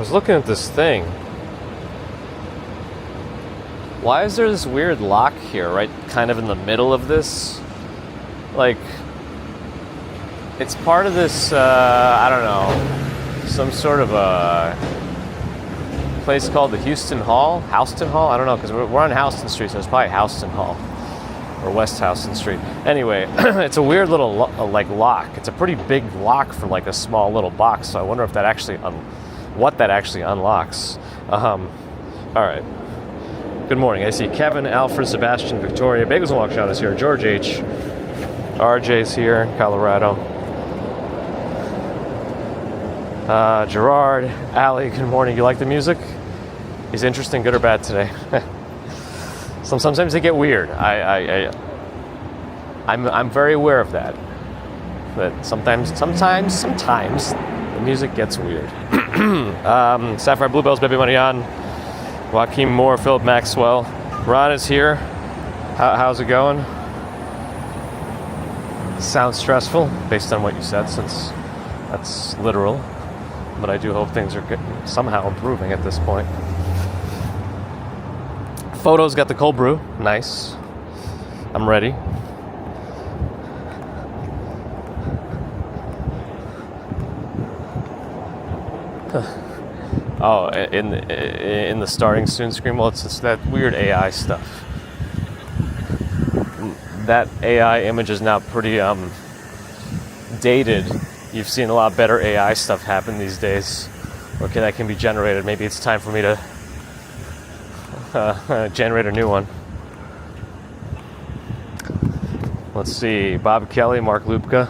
was looking at this thing. Why is there this weird lock here, right kind of in the middle of this? Like, it's part of this, I don't know, some sort of a place called the Houston Hall? I don't know, because we're on Houston Street, so it's probably Houston Hall. Or West Houston Street. Anyway, it's a weird little like lock. It's a pretty big lock for like a small little box, so I wonder if that actually, what that actually unlocks. All right. Good morning. I see Kevin, Alfred, Sebastian, Victoria. Bagels and Long Shot is here. George H. RJ's here, Colorado. Gerard, Allie, good morning. You like the music? Is interesting, good or bad today? Sometimes they get weird. I'm very aware of that. That sometimes the music gets weird. Sapphire Bluebells, Baby Money on. Joaquin Moore, Philip Maxwell. Ron is here. How's it going? Sounds stressful, based on what you said, since that's literal. But I do hope things are somehow improving at this point. Photo's got the cold brew. Nice. I'm ready. Oh, in the starting soon screen. Well, it's that weird AI stuff. That AI image is now pretty dated. You've seen a lot better AI stuff happen these days. Okay, that can be generated. Maybe it's time for me to generate a new one. Let's see. Bob Kelly, Mark Lubka.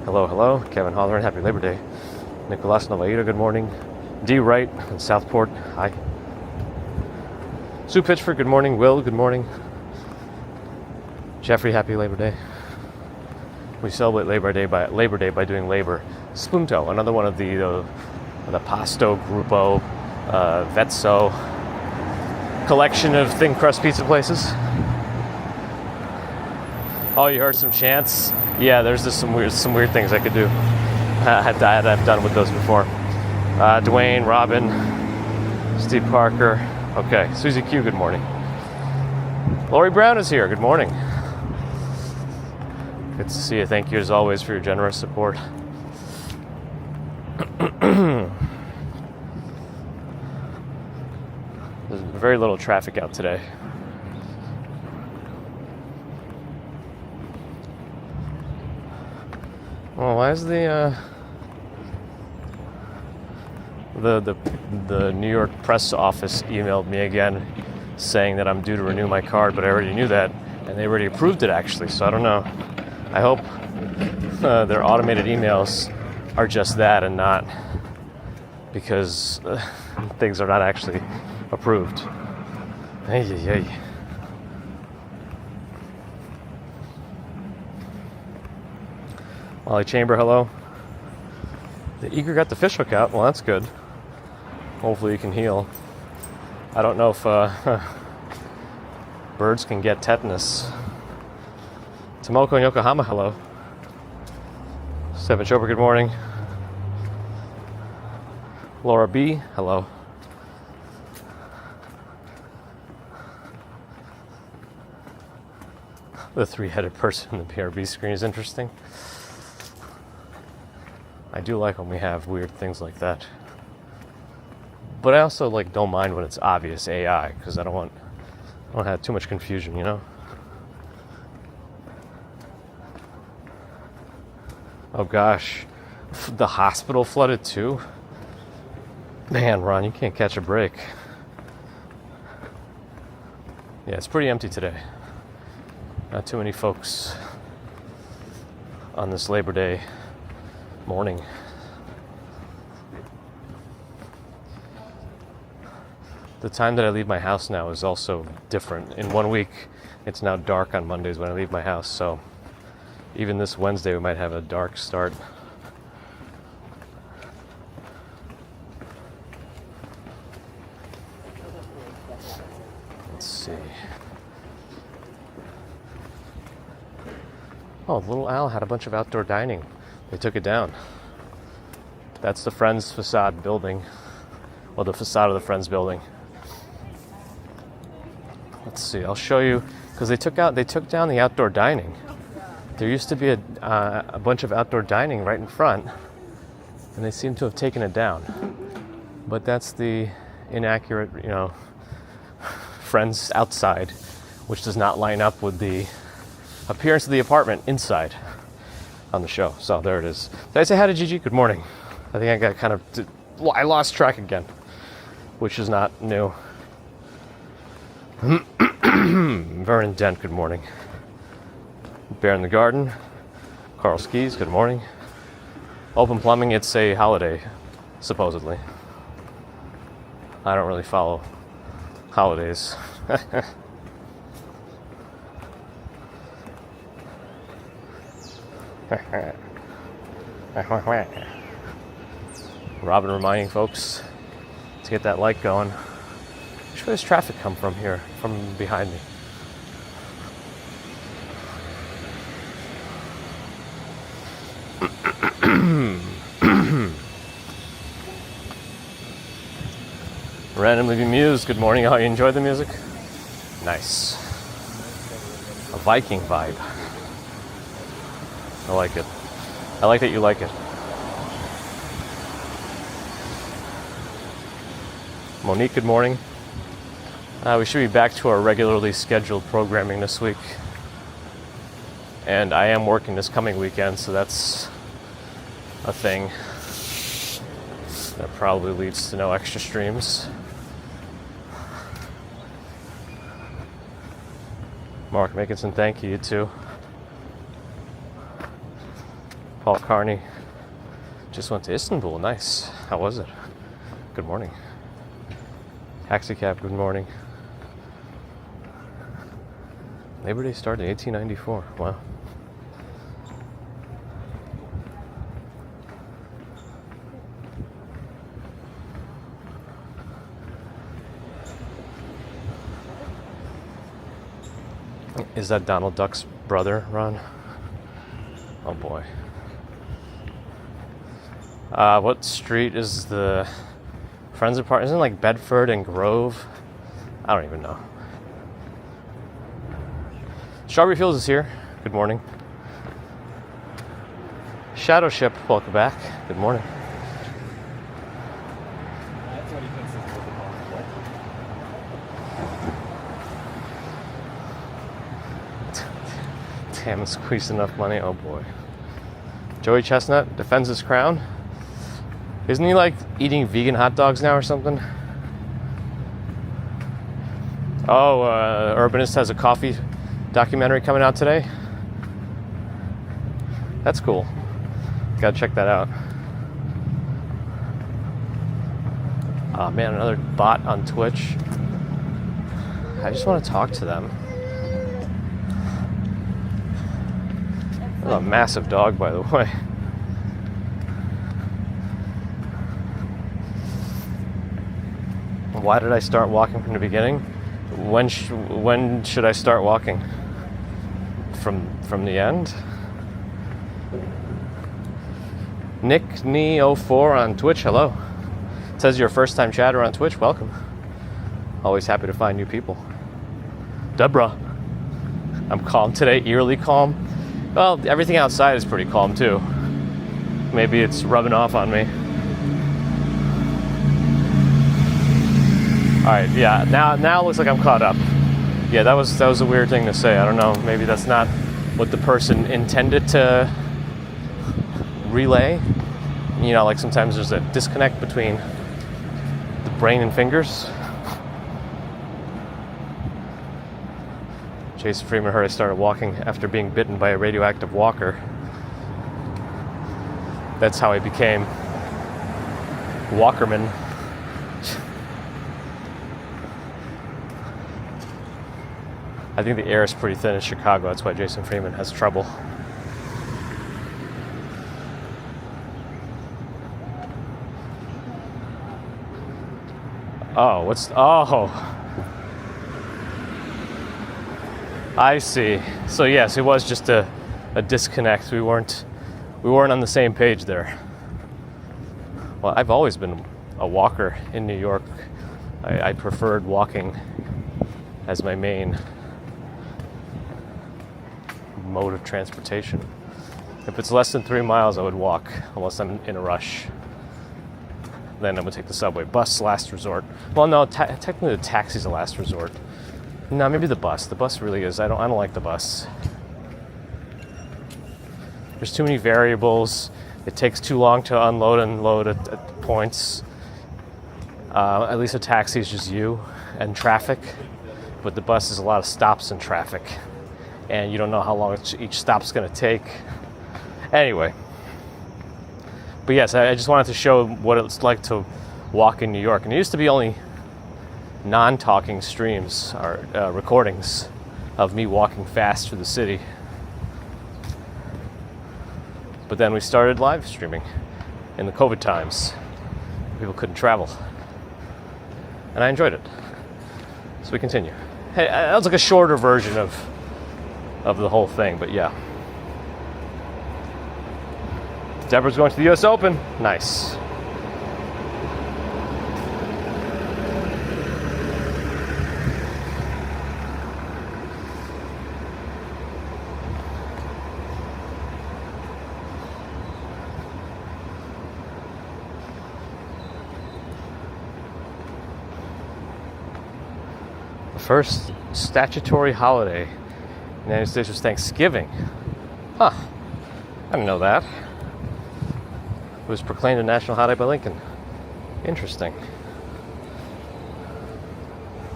Hello. Kevin Holleran, happy Labor Day. Nicolas Novaida, good morning. D. Wright in Southport, hi. Sue Pitchford, good morning. Will, good morning. Jeffrey, happy Labor Day. We celebrate Labor Day by doing labor. Spunto, another one of the Pasto, Gruppo, Vezzo collection of thin crust pizza places. Oh, you heard some chants? Yeah, there's just some weird things I could do. I've done with those before. Dwayne, Robin, Steve Parker. Okay, Susie Q, good morning. Lori Brown is here, good morning. Good to see you. Thank you as always for your generous support. There's very little traffic out today. Well, why is the New York press office emailed me again saying that I'm due to renew my card, but I already knew that, and they already approved it actually, so I don't know. I hope their automated emails are just that and not because things are not actually approved. Hey. Molly Chamber, hello. The eager got the fish hook out. Well, that's good. Hopefully you can heal. I don't know if birds can get tetanus. Tomoko in Yokohama, hello. Stephen Chopra, good morning. Laura B, hello. The three-headed person in the PRB screen is interesting. I do like when we have weird things like that. But I also don't mind when it's obvious AI, because I don't have too much confusion, you know? Oh gosh, the hospital flooded too? Man, Ron, you can't catch a break. Yeah, it's pretty empty today. Not too many folks on this Labor Day morning. The time that I leave my house now is also different. In 1 week, it's now dark on Mondays when I leave my house, so even this Wednesday we might have a dark start. Let's see. Oh, Little Al had a bunch of outdoor dining. They took it down. That's the Friends facade building. Well, the facade of the Friends building. Let's see. I'll show you because they took down the outdoor dining. There used to be a bunch of outdoor dining right in front, and they seem to have taken it down. But that's the inaccurate, Friends outside, which does not line up with the appearance of the apartment inside on the show. So there it is. Did I say hi to Gigi? Good morning. I think I got I lost track again, which is not new. Vernon Dent, good morning. Bear in the Garden. Carl Skis, good morning. Open Plumbing, it's a holiday, supposedly. I don't really follow holidays. Robin reminding folks to get that light going. Where does traffic come from here, from behind me? Randomly bemused, good morning. How you enjoyed the music? Nice. A Viking vibe. I like it. I like that you like it. Monique, good morning. We should be back to our regularly scheduled programming this week. And I am working this coming weekend, so that's a thing. That probably leads to no extra streams. Mark Mickinson, thank you, you too. Paul Carney just went to Istanbul, nice. How was it? Good morning. Taxi cab, good morning. Labor Day started in 1894, wow. Is that Donald Duck's brother, Ron? Oh boy. What street is the Friends apartment? Isn't it like Bedford and Grove? I don't even know. Strawberry Fields is here. Good morning. Shadow Ship, welcome back. Good morning. That's what he thinks is worth the Damn, squeezed enough money. Oh boy. Joey Chestnut defends his crown. Isn't he like eating vegan hot dogs now or something? Oh, Urbanist has a coffee documentary coming out today. That's cool. Gotta check that out. Oh man, another bot on Twitch. I just want to talk to them. That's a massive dog, by the way. Why did I start walking from the beginning? When should I start walking? From the end? Nick Knee04 on Twitch, hello. It says you're a first time chatter on Twitch, welcome. Always happy to find new people. Deborah. I'm calm today, eerily calm. Well, everything outside is pretty calm too. Maybe it's rubbing off on me. Alright, yeah, now it looks like I'm caught up. Yeah, that was a weird thing to say. I don't know, maybe that's not what the person intended to relay. You know, like sometimes there's a disconnect between the brain and fingers. Jason Freeman heard I started walking after being bitten by a radioactive walker. That's how I became Walkerman. I think the air is pretty thin in Chicago. That's why Jason Freeman has trouble. Oh, I see. So yes, it was just a disconnect. We weren't on the same page there. Well, I've always been a walker in New York, I preferred walking as my main mode of transportation. If it's less than 3 miles, I would walk, unless I'm in a rush. Then I would take the subway. Bus, last resort. Well, no, technically the taxi's the last resort. No, maybe the bus. The bus really is. I don't like the bus. There's too many variables. It takes too long to unload and load at points. At least a taxi is just you and traffic. But the bus is a lot of stops and traffic. And you don't know how long each stop's going to take. Anyway. But yes, I just wanted to show what it's like to walk in New York. And it used to be only non-talking streams or recordings of me walking fast through the city. But then we started live streaming in the COVID times. People couldn't travel. And I enjoyed it. So we continue. Hey, that was like a shorter version of the whole thing, but yeah. Deborah's going to the US Open. Nice. The first statutory holiday in the United States was Thanksgiving. Huh. I didn't know that. It was proclaimed a national holiday by Lincoln. Interesting.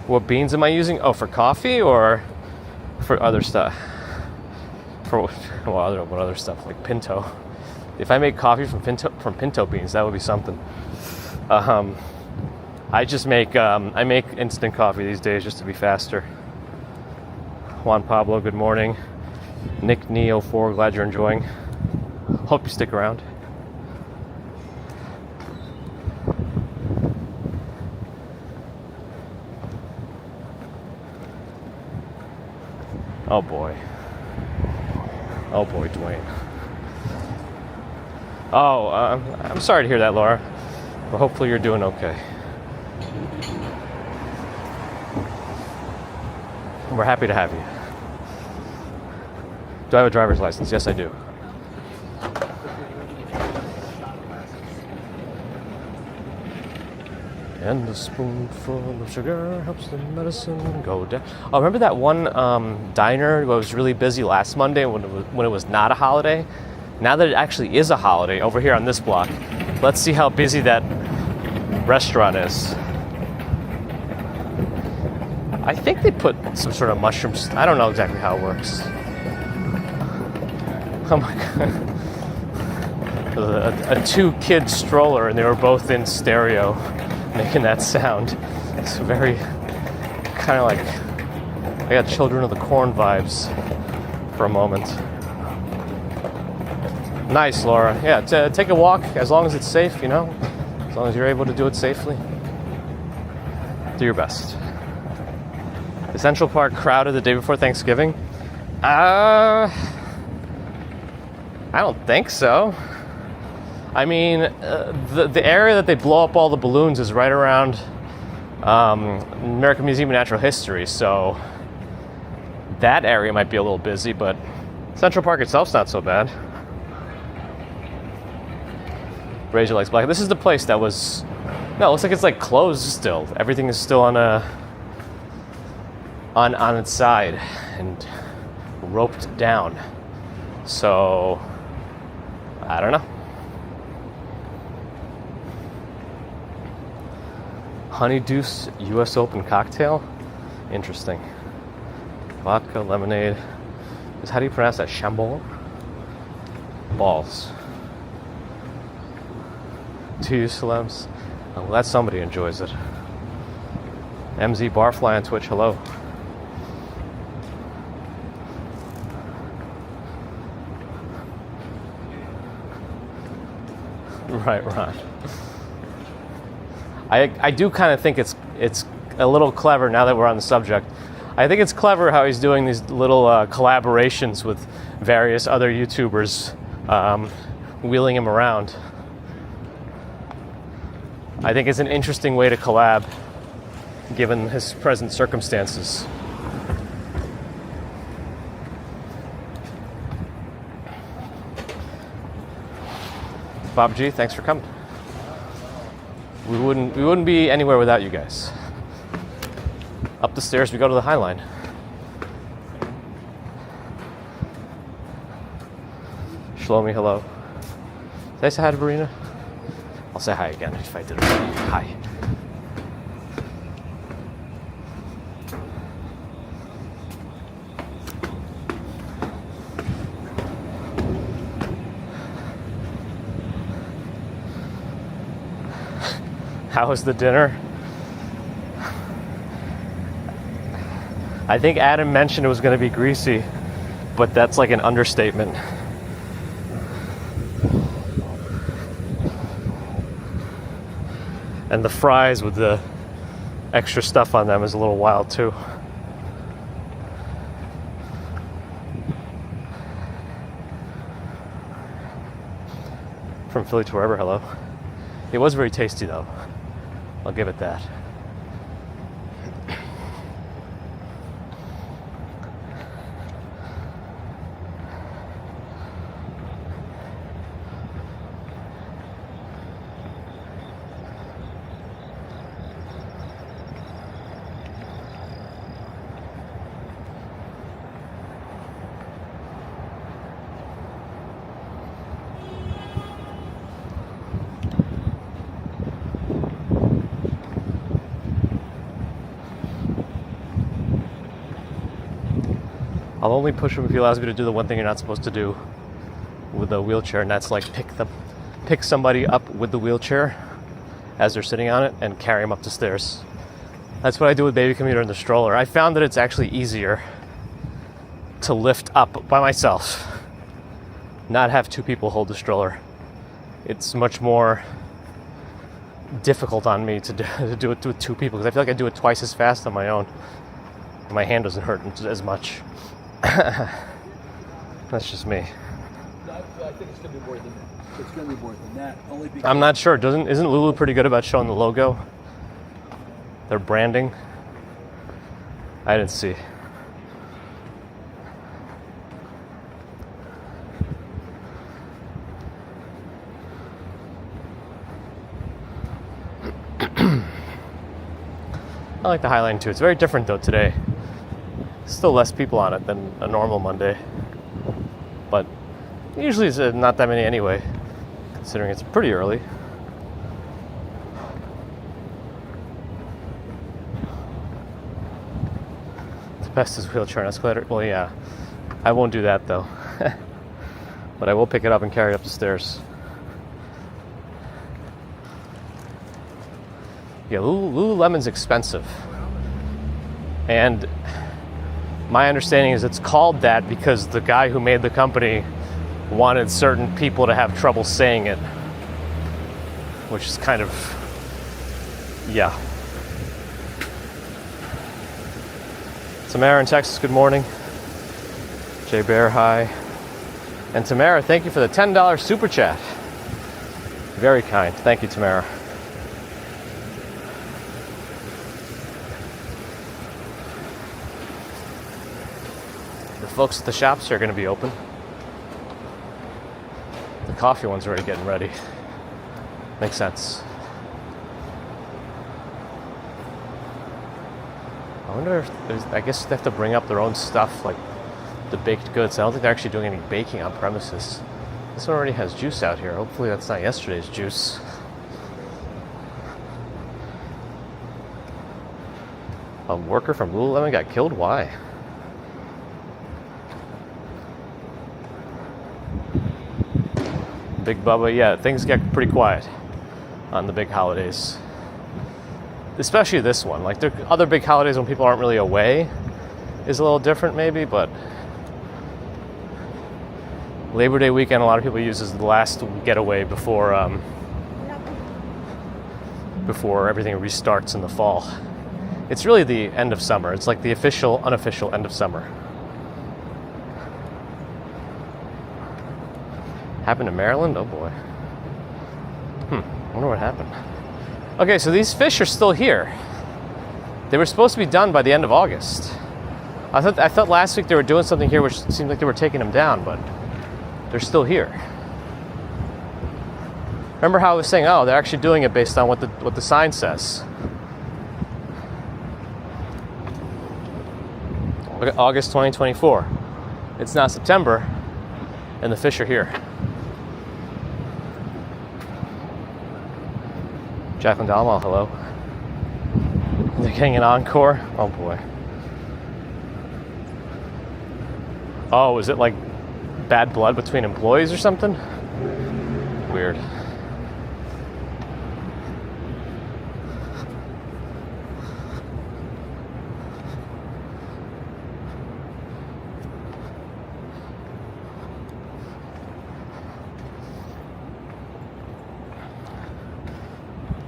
What beans am I using? Oh, for coffee or for other stuff? For what other stuff like pinto? If I make coffee from pinto beans, that would be something. I just make instant coffee these days just to be faster. Juan Pablo, good morning. Nick Neo4, glad you're enjoying. Hope you stick around. Oh boy. Oh boy, Dwayne. Oh, I'm sorry to hear that, Laura. But hopefully you're doing okay. We're happy to have you. Do I have a driver's license? Yes, I do. And a spoonful of sugar helps the medicine go down. Oh, remember that one diner that was really busy last Monday when it was not a holiday? Now that it actually is a holiday, over here on this block, let's see how busy that restaurant is. I think they put some sort of mushrooms. I don't know exactly how it works. Oh my god. A 2-kid stroller, and they were both in stereo, making that sound. It's very kind of like I got Children of the Corn vibes for a moment. Nice, Laura. Yeah, take a walk as long as it's safe, you know? As long as you're able to do it safely. Do your best. The Central Park crowded the day before Thanksgiving? I don't think so. I mean, the area that they blow up all the balloons is right around American Museum of Natural History, so that area might be a little busy, but Central Park itself's not so bad. Razor likes black. This is the place that was... No, it looks like it's like closed still. Everything is still on its side and roped down. So, I don't know. Honeydeuce US Open cocktail? Interesting. Vodka, lemonade. How do you pronounce that? Chambord? Balls. 2 celebs. I'm glad somebody enjoys it. MZ Barfly on Twitch, hello. Right, Ron. I do kind of think it's a little clever now that we're on the subject. I think it's clever how he's doing these little collaborations with various other YouTubers, wheeling him around. I think it's an interesting way to collab, given his present circumstances. Bob G, thanks for coming. We wouldn't be anywhere without you guys. Up the stairs we go to the High Line. Shlomi, hello. Did I say hi to Marina? I'll say hi again if I did it already. Hi. How was the dinner? I think Adam mentioned it was going to be greasy, but that's like an understatement. And the fries with the extra stuff on them is a little wild too. From Philly to wherever, hello. It was very tasty though. I'll give it that. I'll only push him if he allows me to do the one thing you're not supposed to do with a wheelchair, and that's like pick somebody up with the wheelchair as they're sitting on it and carry them up the stairs. That's what I do with baby commuter in the stroller. I found that it's actually easier to lift up by myself, not have two people hold the stroller. It's much more difficult on me to do it with two people because I feel like I do it twice as fast on my own. My hand doesn't hurt as much. That's just me. I think it's going to be more than that. It's going to be more than that. Only because I'm not sure. Isn't Lulu pretty good about showing the logo? Their branding? I didn't see. I like the High Line too. It's very different though today. Still less people on it than a normal Monday. But usually it's not that many anyway, considering it's pretty early. The best is wheelchair and escalator. Well, yeah. I won't do that though. But I will pick it up and carry it up the stairs. Yeah, Lululemon's expensive. And my understanding is it's called that because the guy who made the company wanted certain people to have trouble saying it. Which is kind of, yeah. Tamara in Texas, good morning. Jay Bear, hi. And Tamara, thank you for the $10 super chat. Very kind. Thank you, Tamara. The folks at the shops are going to be open. The coffee one's already getting ready. Makes sense. I wonder if I guess they have to bring up their own stuff, like the baked goods. I don't think they're actually doing any baking on premises. This one already has juice out here. Hopefully that's not yesterday's juice. A worker from Lululemon got killed? Why? Big Bubba, yeah, things get pretty quiet on the big holidays. Especially this one. Like, there are other big holidays when people aren't really away is a little different maybe, but Labor Day weekend a lot of people use as the last getaway before everything restarts in the fall. It's really the end of summer. It's like the official, unofficial end of summer. Happened in Maryland? Oh boy. I wonder what happened. Okay, so these fish are still here. They were supposed to be done by the end of August. I thought last week they were doing something here which seemed like they were taking them down, but they're still here. Remember how I was saying, oh, they're actually doing it based on what the sign says. Look at August 2024. It's not September, and the fish are here. Jacqueline Dalmal, hello. They're getting an encore? Oh boy. Oh, is it like bad blood between employees or something? Weird.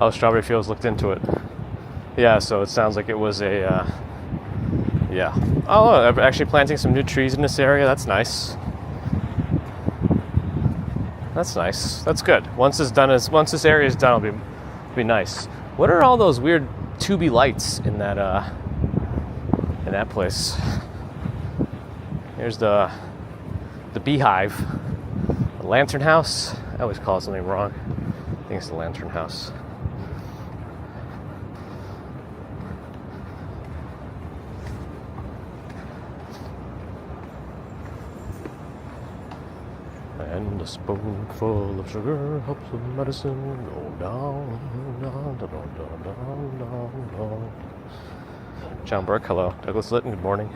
Oh, Strawberry Fields looked into it. Yeah, so it sounds like it was a, yeah. Oh, I'm actually planting some new trees in this area. That's nice. That's nice. That's good. Once this area is done, it'll be nice. What are all those weird tubey lights in that place? Here's the beehive. The lantern house. I always call it something wrong. I think it's the lantern house. And a spoonful of sugar helps the medicine go down, down, down, down, down, down, down. John Burke, hello. Douglas Litton, good morning.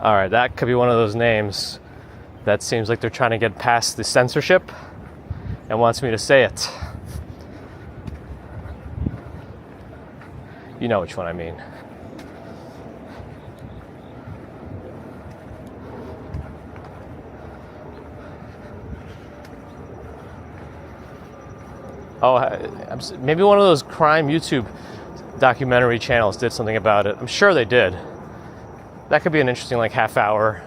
All right, that could be one of those names that seems like they're trying to get past the censorship and wants me to say it. You know which one I mean. Oh, maybe one of those crime YouTube documentary channels did something about it. I'm sure they did. That could be an interesting, like, half-hour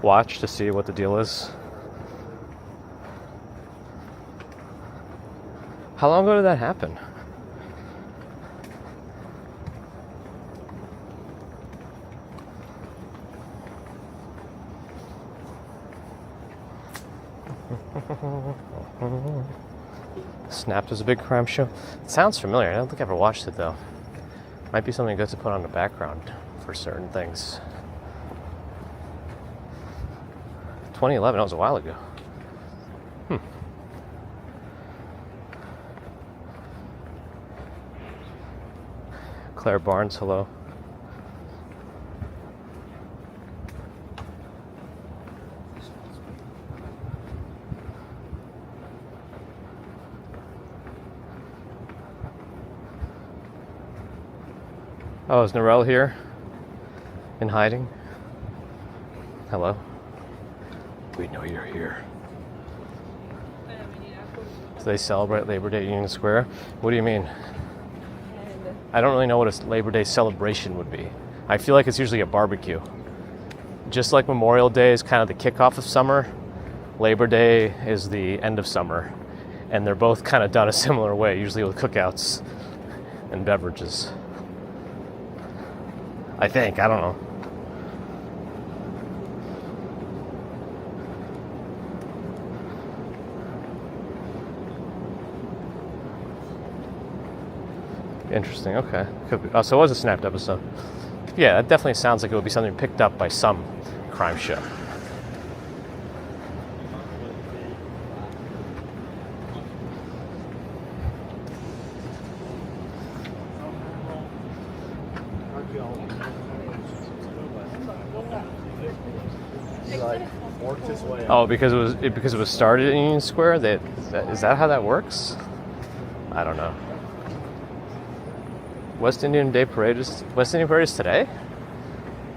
watch to see what the deal is. How long ago did that happen? Snapped was a big crime show. It sounds familiar. I don't think I ever watched it, though. Might be something good to put on the background for certain things. 2011, that was a while ago. Claire Barnes, hello. Oh, is Narelle here? In hiding? Hello? We know you're here. Do they celebrate Labor Day at Union Square? What do you mean? I don't really know what a Labor Day celebration would be. I feel like it's usually a barbecue. Just like Memorial Day is kind of the kickoff of summer, Labor Day is the end of summer. And they're both kind of done a similar way, usually with cookouts and beverages. I think, I don't know. Interesting, okay. Could be. Oh, so it was a snapped episode. Yeah, that definitely sounds like it would be something picked up by some crime show. this way. Oh, because it was started in Union Square. Is that how that works? I don't know. West Indian Parade is today?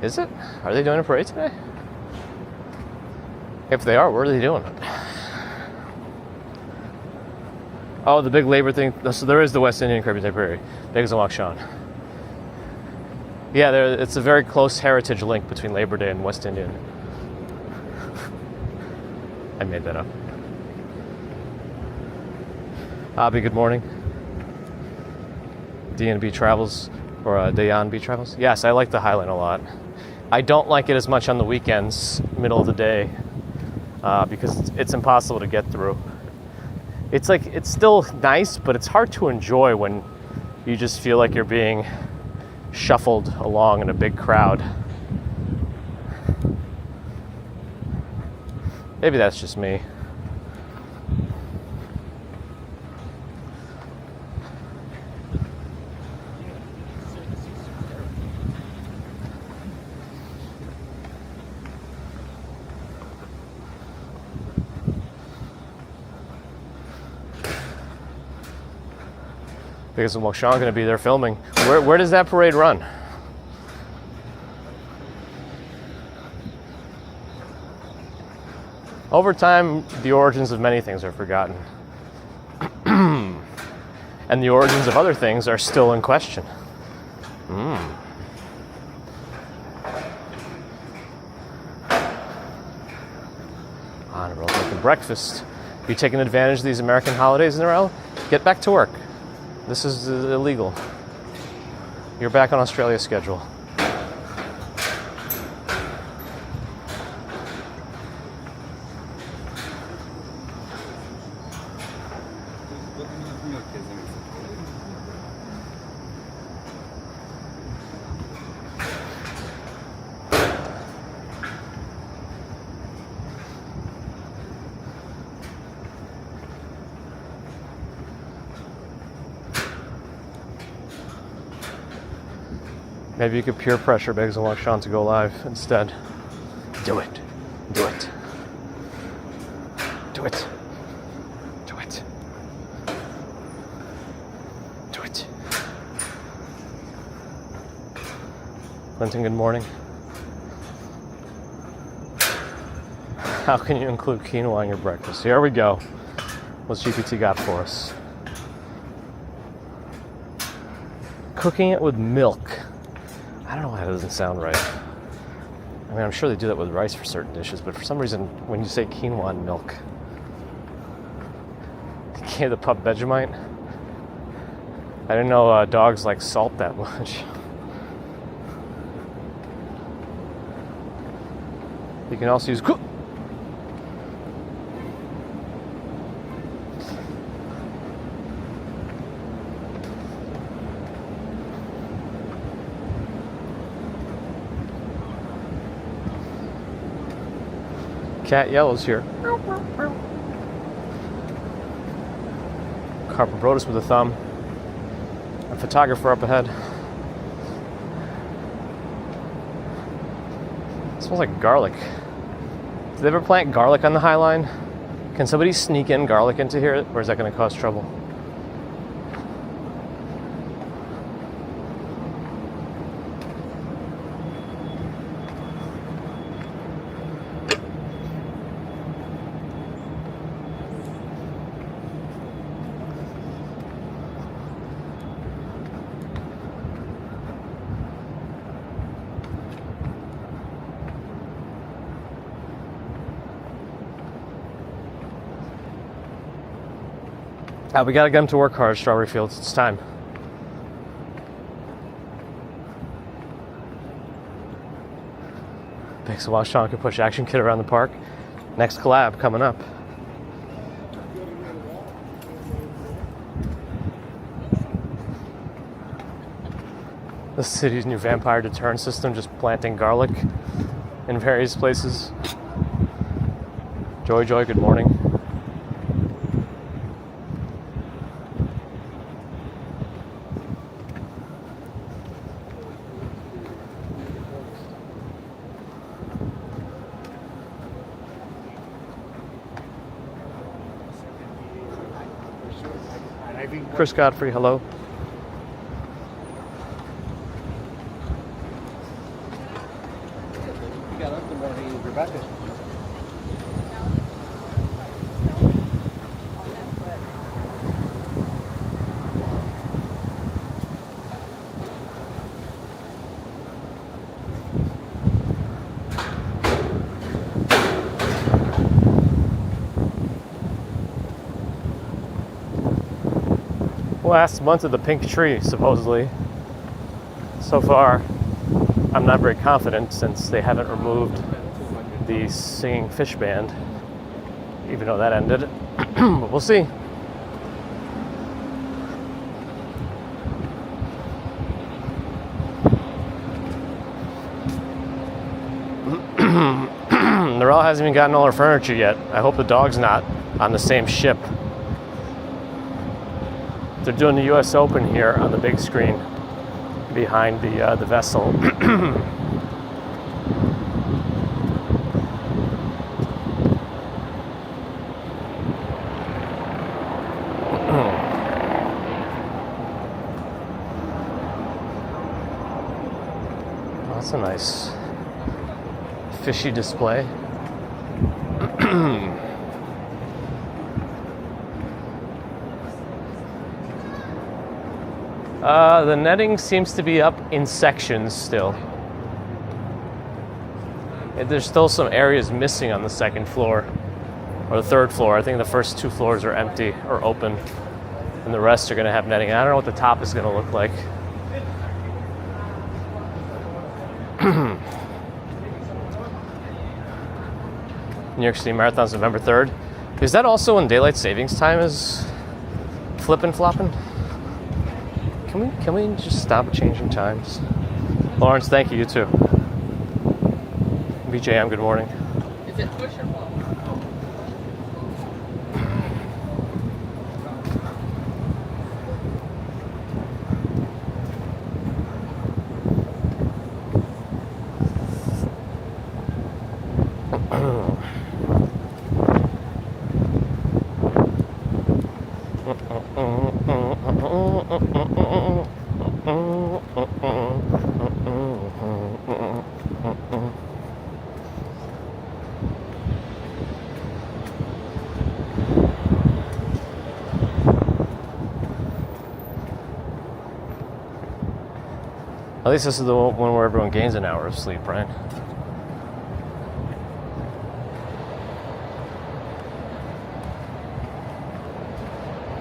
Is it? Are they doing a parade today? If they are, where are they doing it? Oh, the big labor thing. So there is the West Indian Caribbean Day Parade. Begs and Waukesha. Yeah, it's a very close heritage link between Labor Day and West Indian. I made that up. Abby, good morning. D&B Travels, or D&B Travels. Yes, I like the Highline a lot. I don't like it as much on the weekends, middle of the day, because it's impossible to get through. It's still nice, but it's hard to enjoy when you just feel like you're being shuffled along in a big crowd. Maybe that's just me. Because Waukesha going to be there filming. Where does that parade run? Over time, the origins of many things are forgotten. And the origins of other things are still in question. Honorable making breakfast. Are you taking advantage of these American holidays, Narelle? Get back to work. This is illegal. You're back on Australia's schedule. Maybe you could peer pressure Begs and Waukesha to go live instead. Do it. Do it. Do it. Do it. Do it. Clinton, good morning. How can you include quinoa in your breakfast? Here we go. What's GPT got for us? Cooking it with milk. I don't know why that doesn't sound right. I mean, I'm sure they do that with rice for certain dishes, but for some reason, when you say quinoa and milk, you gave the pup Vegemite. I didn't know dogs like salt that much. You can also use Cat Yellow's here. Carper Brodus with a thumb. A photographer up ahead. It smells like garlic. Did they ever plant garlic on the High Line? Can somebody sneak in garlic into here, or is that going to cause trouble? We gotta get them to work hard, Strawberry Fields. It's time. Thanks a while, Sean could push Action Kid around the park. Next collab coming up. The city's new vampire deterrent system, just planting garlic in various places. Joy, good morning. Chris Godfrey, hello. You got up the morning with Rebecca. Last month of the pink tree, supposedly. So far, I'm not very confident since they haven't removed the singing fish band, even though that ended. But we'll see. Narelle hasn't even gotten all her furniture yet. I hope the dog's not on the same ship. They're doing the U.S. Open here on the big screen behind the vessel. That's a nice fishy display. The netting seems to be up in sections still. There's still some areas missing on the second floor or the third floor. I think the first 2 floors are empty or open, and the rest are going to have netting. I don't know what the top is going to look like. New York City Marathon's November 3rd. Is that also when daylight savings time is flipping flopping? Can we just stop changing times? Lawrence, thank you. You too. BJM, good morning. Is it push or pull? At least this is the one where everyone gains an hour of sleep, right?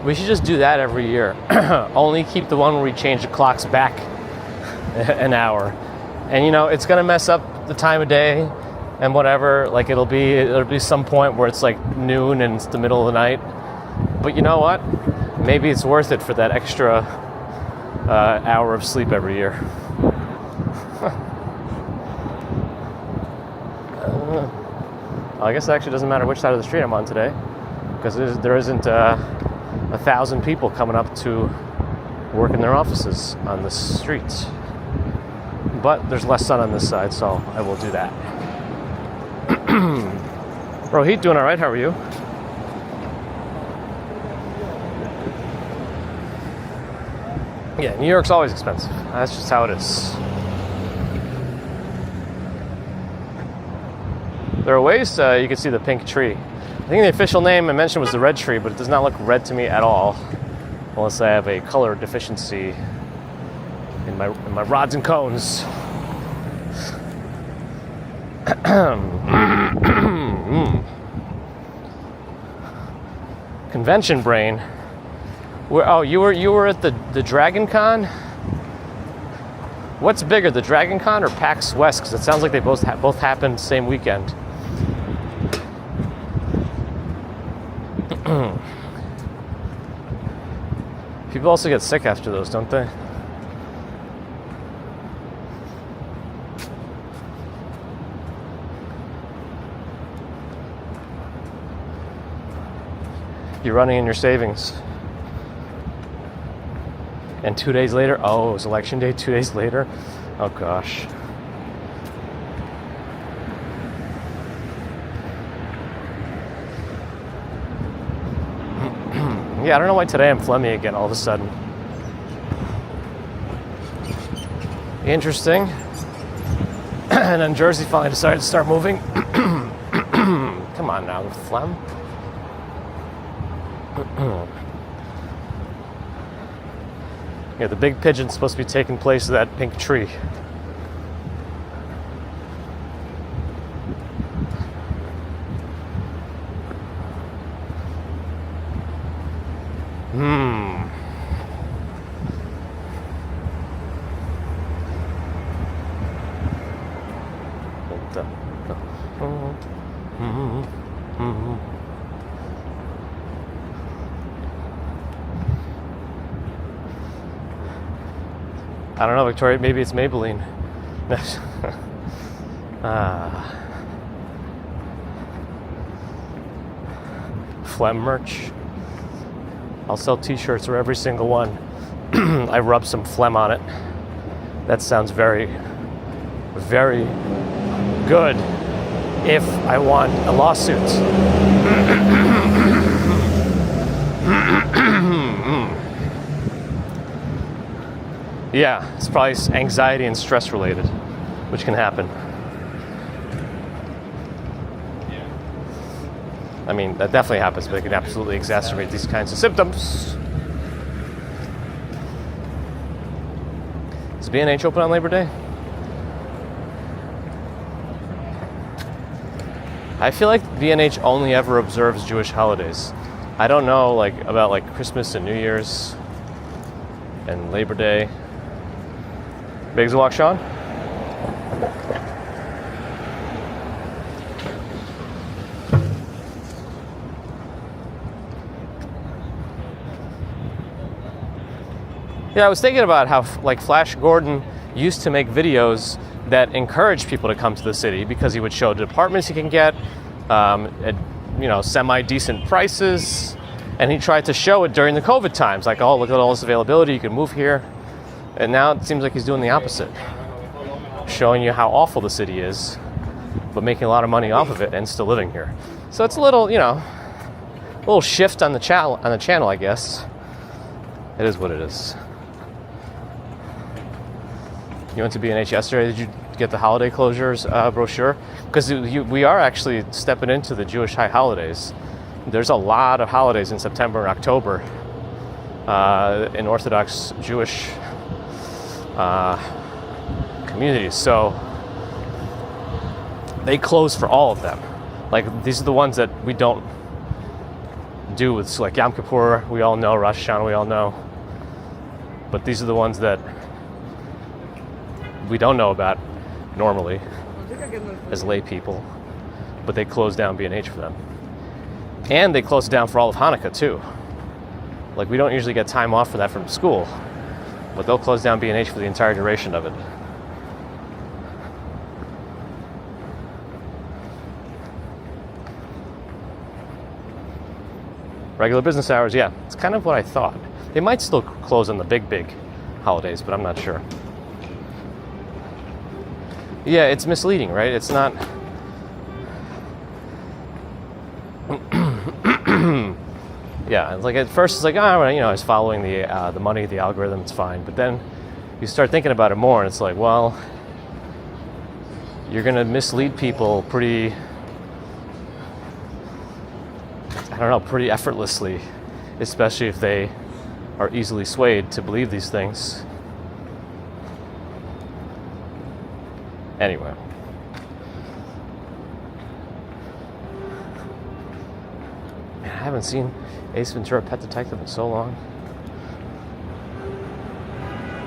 We should just do that every year. Only keep the one where we change the clocks back an hour. And you know, it's gonna mess up the time of day and whatever. Like it'll be some point where it's like noon and it's the middle of the night. But you know what? Maybe it's worth it for that extra hour of sleep every year. I guess it actually doesn't matter which side of the street I'm on today, because there isn't 1,000 people coming up to work in their offices on the streets. But there's less sun on this side, so I will do that. Rohit, doing all right? How are you? Yeah, New York's always expensive. That's just how it is. There are ways you can see the pink tree. I think the official name I mentioned was the red tree, but it does not look red to me at all, unless I have a color deficiency in my rods and cones. Convention brain. You were at the Dragon Con? What's bigger, the Dragon Con or PAX West? Because it sounds like they both happened same weekend. People also get sick after those, don't they? You're running in your savings. And 2 days later, it was election day 2 days later. Oh gosh. Yeah, I don't know why today I'm phlegmy again all of a sudden. Interesting. And then Jersey finally decided to start moving. Come on now, the phlegm. Yeah, the big pigeon's supposed to be taking place of that pink tree. I don't know, Victoria, maybe it's Maybelline. Phlegm merch. I'll sell t-shirts for every single one. I rub some phlegm on it. That sounds very, very good if I want a lawsuit. Yeah, it's probably anxiety and stress related, which can happen. I mean, that definitely happens, but it can absolutely exacerbate these kinds of symptoms. Is B&H open on Labor Day? I feel like B&H only ever observes Jewish holidays. I don't know about Christmas and New Year's and Labor Day. Biggs walk, Sean? Yeah, I was thinking about how Flash Gordon used to make videos that encouraged people to come to the city because he would show the apartments he can get at semi-decent prices, and he tried to show it during the COVID times, like, oh, look at all this availability, you can move here. And now it seems like he's doing the opposite, showing you how awful the city is, but making a lot of money off of it and still living here. So it's a little, little shift on the channel, I guess. It is what it is. You went to B&H yesterday. Did you get the holiday closures brochure? Because we are actually stepping into the Jewish high holidays. There's a lot of holidays in September and October in Orthodox Jewish communities, so they close for all of them. These are the ones that we don't do with, Yom Kippur, we all know, Rosh Hashanah, we all know, but these are the ones that we don't know about normally as lay people, but they close down B&H for them. And they close it down for all of Hanukkah too. We don't usually get time off for that from school, but they'll close down B&H for the entire duration of it. Regular business hours, yeah, it's kind of what I thought. They might still close on the big holidays, but I'm not sure. Yeah, it's misleading, right? It's not... Yeah, it's at first it's I was following the money, the algorithm, it's fine. But then you start thinking about it more, and it's well, you're gonna mislead people pretty effortlessly, especially if they are easily swayed to believe these things. Anyway. Man, I haven't seen Ace Ventura: Pet Detective in so long.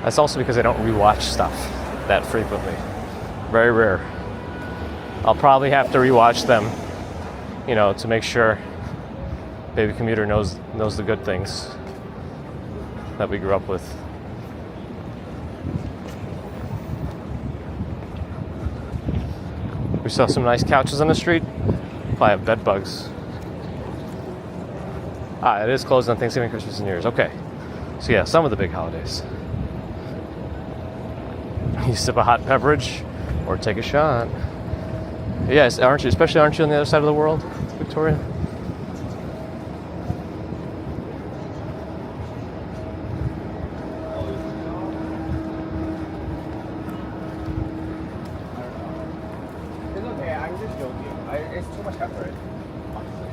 That's also because I don't rewatch stuff that frequently. Very rare. I'll probably have to rewatch them, to make sure Baby Commuter knows the good things that we grew up with. We saw some nice couches on the street. Probably have bed bugs. It is closed on Thanksgiving, Christmas, and New Year's. Okay. So yeah, some of the big holidays. You sip a hot beverage or take a shot. Yes, aren't you on the other side of the world, Victoria?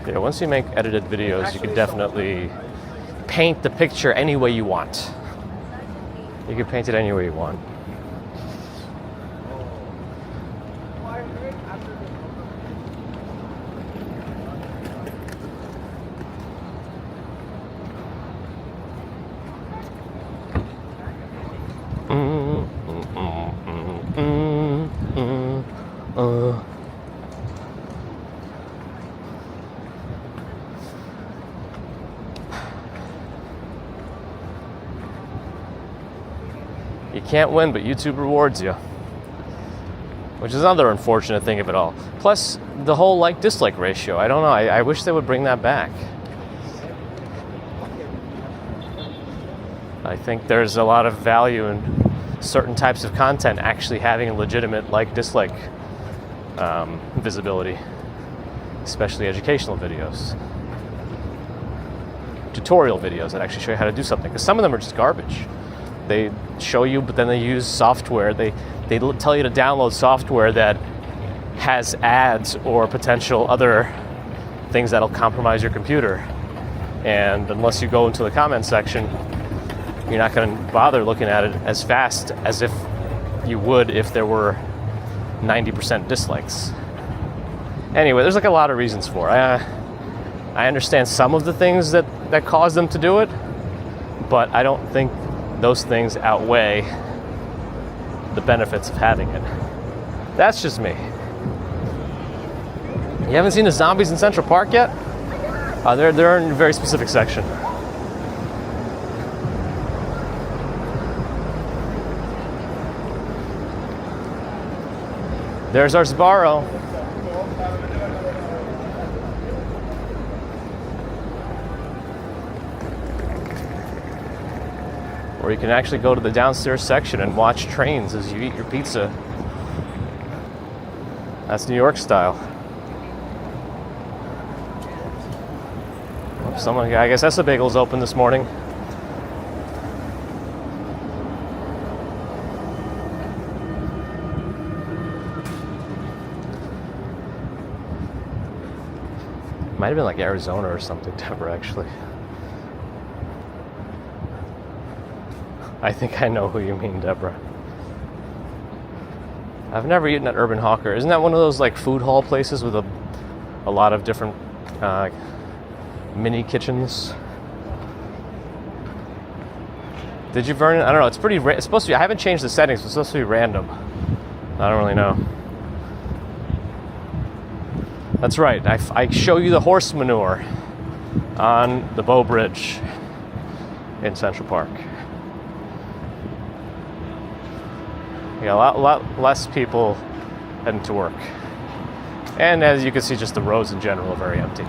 Yeah, once you make edited videos, you can definitely paint the picture any way you want. You can paint it any way you want. You can't win, but YouTube rewards you. Which is another unfortunate thing of it all. Plus, the whole like-dislike ratio. I don't know. I wish they would bring that back. I think there's a lot of value in certain types of content actually having a legitimate like-dislike visibility. Especially educational videos. Tutorial videos that actually show you how to do something. Because some of them are just garbage. They show you, but then they use software. They tell you to download software that has ads or potential other things that'll compromise your computer. And unless you go into the comment section, you're not going to bother looking at it as fast as if you would if there were 90% dislikes. Anyway, there's like a lot of reasons for it. I understand some of the things that cause them to do it, but I don't think those things outweigh the benefits of having it. That's just me. You haven't seen the zombies in Central Park yet? They're in a very specific section. There's our Sbarro. Or you can actually go to the downstairs section and watch trains as you eat your pizza. That's New York style. I guess that's the Bagel's open this morning. Might have been like Arizona or something, Denver, actually. I think I know who you mean, Deborah. I've never eaten at Urban Hawker. Isn't that one of those like food hall places with a lot of different mini kitchens? Did you, Vernon? I don't know. It's pretty. It's supposed to be. I haven't changed the settings. But it's supposed to be random. I don't really know. That's right. I show you the horse manure on the Bow Bridge in Central Park. Yeah, a lot less people heading to work. And as you can see, just the roads in general are very empty.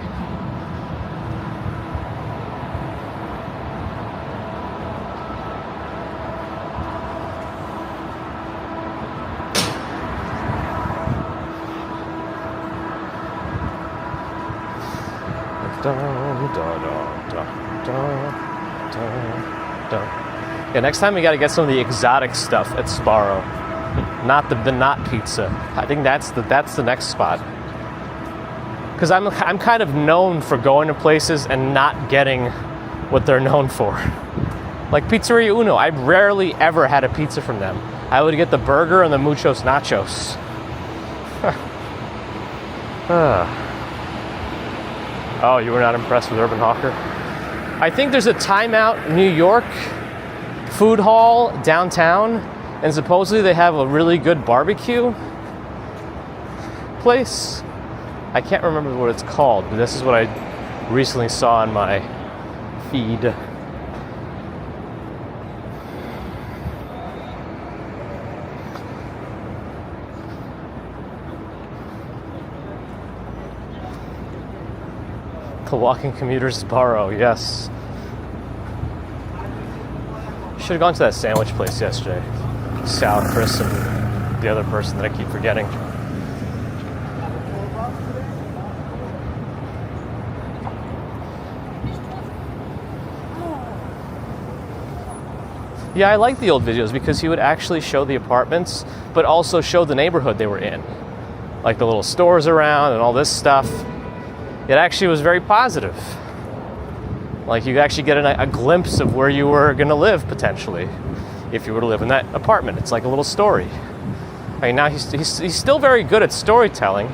Yeah, next time we got to get some of the exotic stuff at Sbarro, not the not pizza. I think that's the next spot. Because I'm kind of known for going to places and not getting what they're known for. Like Pizzeria Uno, I rarely ever had a pizza from them. I would get the burger and the muchos nachos. Oh, you were not impressed with Urban Hawker? I think there's a Time Out New York food hall downtown, and supposedly they have a really good barbecue place. I can't remember what it's called, but this is what I recently saw on my feed. The walking commuters Sbarro, yes. Should have gone to that sandwich place yesterday. Sal, Chris, and the other person that I keep forgetting. Yeah, I like the old videos because he would actually show the apartments, but also show the neighborhood they were in. Like the little stores around and all this stuff. it actually was very positive. Like you actually get a glimpse of where you were going to live potentially if you were to live in that apartment. It's like a little story. I mean, now he's still very good at storytelling.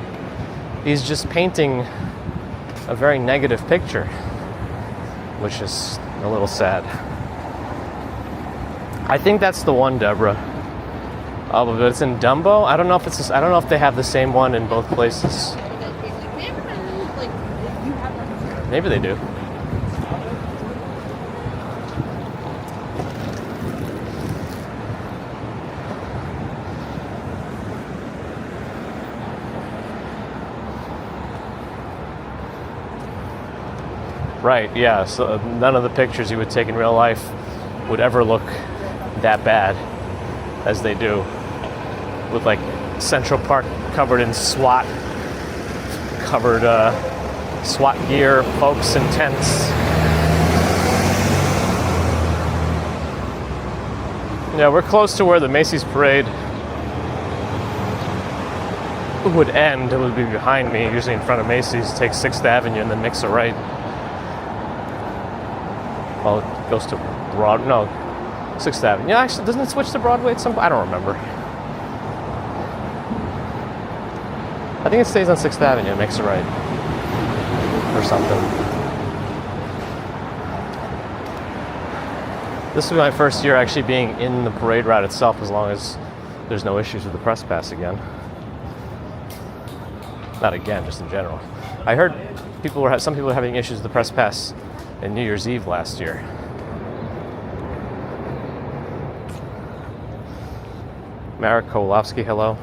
He's just painting a very negative picture, which is a little sad. I think that's the one, Deborah. Oh, but it's in Dumbo. I don't know if I don't know if they have the same one in both places. Maybe they do. Right, yeah, so none of the pictures you would take in real life would ever look that bad as they do, with like Central Park covered in SWAT gear, folks in tents. Yeah, we're close to where the Macy's parade would end. It would be behind me, usually in front of Macy's. Take 6th Avenue and then makes a right. Well, it goes to 6th Avenue. Yeah, actually, doesn't it switch to Broadway at some point? I don't remember. I think it stays on 6th Avenue and makes a right. Or something. This will be my first year actually being in the parade route itself, as long as there's no issues with the press pass again. Not again, just in general. I heard some people were having issues with the press pass in New Year's Eve last year. Marek Kowalski, hello.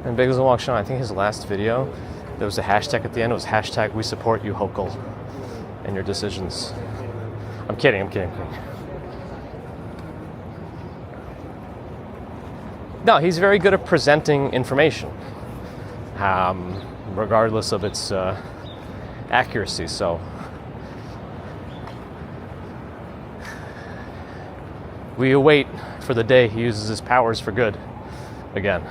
And Big as a Walk Sean, I think his last video, there was a hashtag at the end. It was hashtag we support you, Hochul, and your decisions. I'm kidding. No, he's very good at presenting information, regardless of its accuracy. So we await for the day he uses his powers for good again.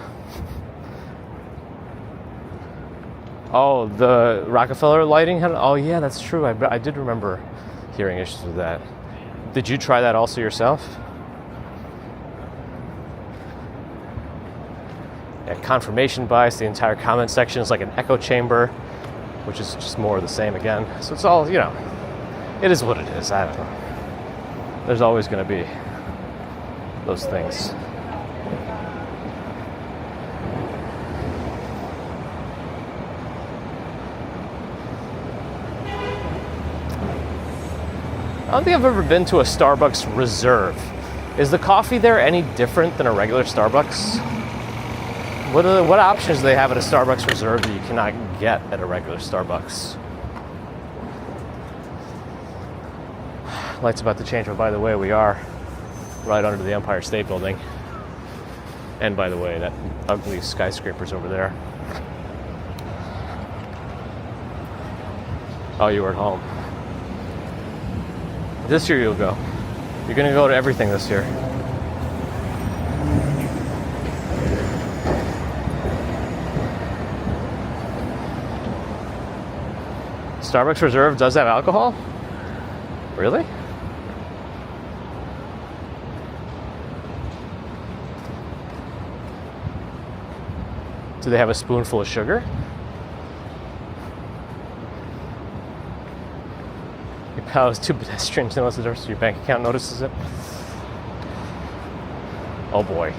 Oh, the Rockefeller lighting had. Oh, yeah, that's true. I did remember hearing issues with that. Did you try that also yourself? Yeah, confirmation bias. The entire comment section is like an echo chamber, which is just more of the same again. So it's all, it is what it is. I don't know. There's always going to be those things. I don't think I've ever been to a Starbucks Reserve. Is the coffee there any different than a regular Starbucks? What options do they have at a Starbucks Reserve that you cannot get at a regular Starbucks? Light's about to change, but by the way, we are right under the Empire State Building. And by the way, that ugly skyscraper's over there. Oh, you were at home. This year you'll go. You're gonna go to everything this year. Starbucks Reserve does have alcohol? Really? Do they have a spoonful of sugar? Your pal is too pedestrian unless the rest of your bank account notices it. Oh boy.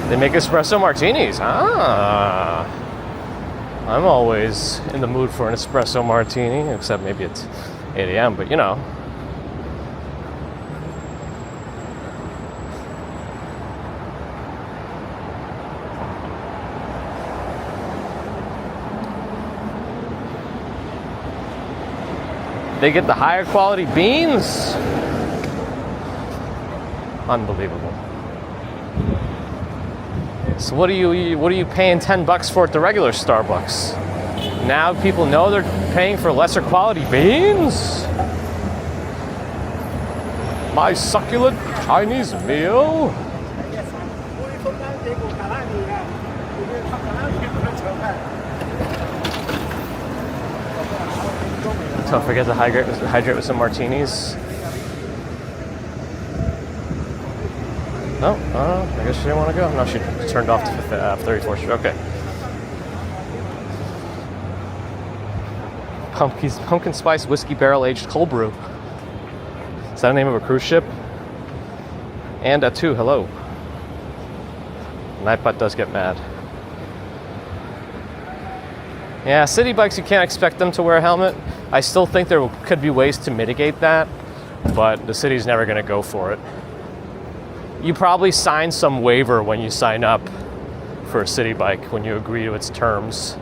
They make espresso martinis. Ah. I'm always in the mood for an espresso martini, except maybe it's 8 a.m., but you know. They get the higher quality beans. Unbelievable. So what are you paying $10 for at the regular Starbucks? Now people know they're paying for lesser quality beans? My succulent Chinese meal? Don't forget to hydrate with some martinis. No, I guess she didn't want to go. No, she turned off to 34th Street. Okay. Pumpkin spice whiskey barrel aged cold brew. Is that the name of a cruise ship? And a 2, hello. Nightbot does get mad. Yeah, city bikes, you can't expect them to wear a helmet. I still think there could be ways to mitigate that, but the city's never going to go for it. You probably sign some waiver when you sign up for a city bike, when you agree to its terms.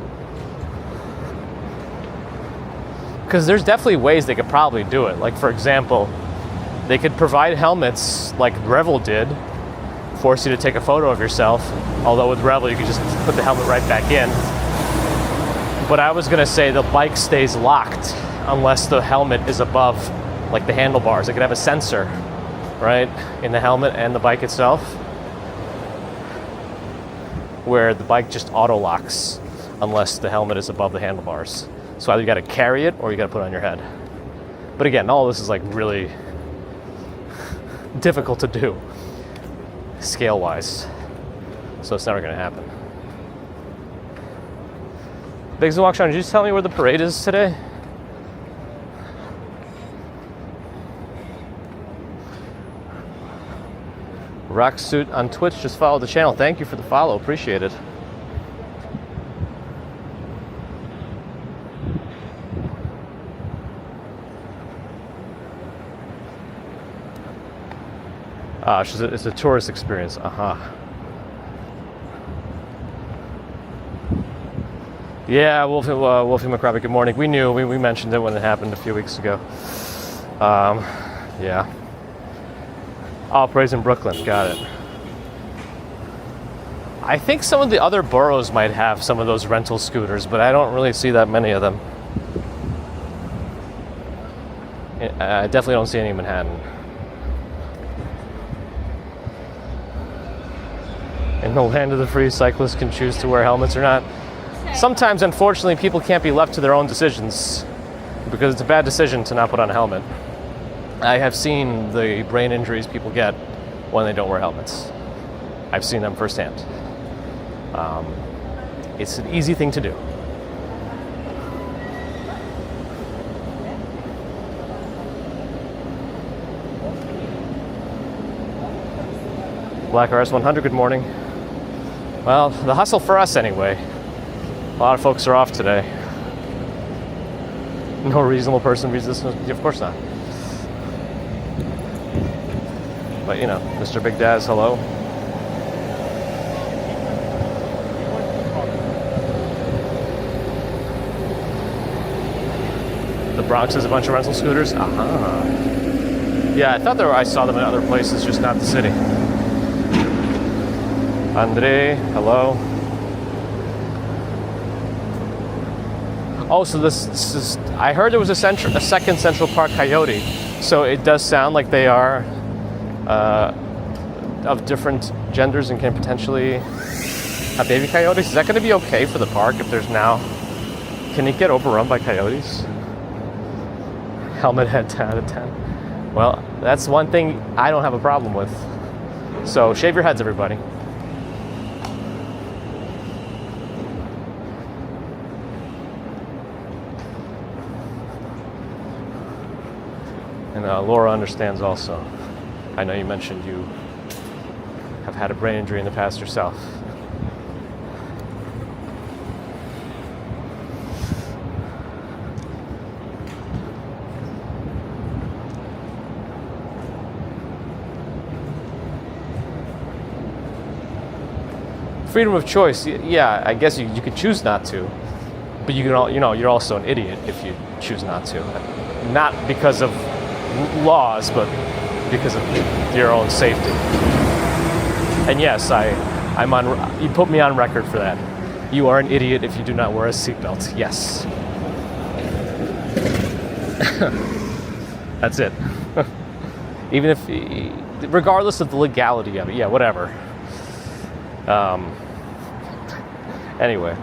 Because there's definitely ways they could probably do it. Like, for example, they could provide helmets like Revel did, force you to take a photo of yourself, although with Revel you could just put the helmet right back in. But I was gonna say the bike stays locked unless the helmet is above, like, the handlebars. It could have a sensor, right, in the helmet and the bike itself, where the bike just auto locks unless the helmet is above the handlebars. So either you gotta carry it or you gotta put it on your head. But again, all this is like really difficult to do scale-wise, so it's never gonna happen. Biggs and Walk Sean, did you just tell me where the parade is today? Rock Suit on Twitch just followed the channel. Thank you for the follow. Appreciate it. It's a tourist experience. Yeah, Wolfie McCrappy, good morning. We knew, we mentioned it when it happened a few weeks ago. Yeah. All praise in Brooklyn, got it. I think some of the other boroughs might have some of those rental scooters, but I don't really see that many of them. I definitely don't see any in Manhattan. In the land of the free, cyclists can choose to wear helmets or not. Sometimes, unfortunately, people can't be left to their own decisions because it's a bad decision to not put on a helmet. I have seen the brain injuries people get when they don't wear helmets. I've seen them firsthand. It's an easy thing to do. Black RS 100, good morning. Well, the hustle for us anyway. A lot of folks are off today. No reasonable person reads this, of course not. But you know, Mr. Big Daz, hello. The Bronx has a bunch of rental scooters? Yeah, I thought I saw them in other places, just not the city. Andre, hello. Oh, so this is, I heard there was a second Central Park Coyote. So it does sound like they are of different genders and can potentially have baby coyotes. Is that going to be okay for the park if there's now, can it get overrun by coyotes? Helmet head 10 out of 10. Well, that's one thing I don't have a problem with. So shave your heads, everybody. And Laura understands also. I know you mentioned you have had a brain injury in the past yourself. Freedom of choice, yeah, I guess you could choose not to, but you can, you're also an idiot if you choose not to. Not because of laws, but because of your own safety. And yes, I'm on. You put me on record for that. You are an idiot if you do not wear a seatbelt. Yes. That's it. Even if, regardless of the legality of it, yeah, whatever. Anyway.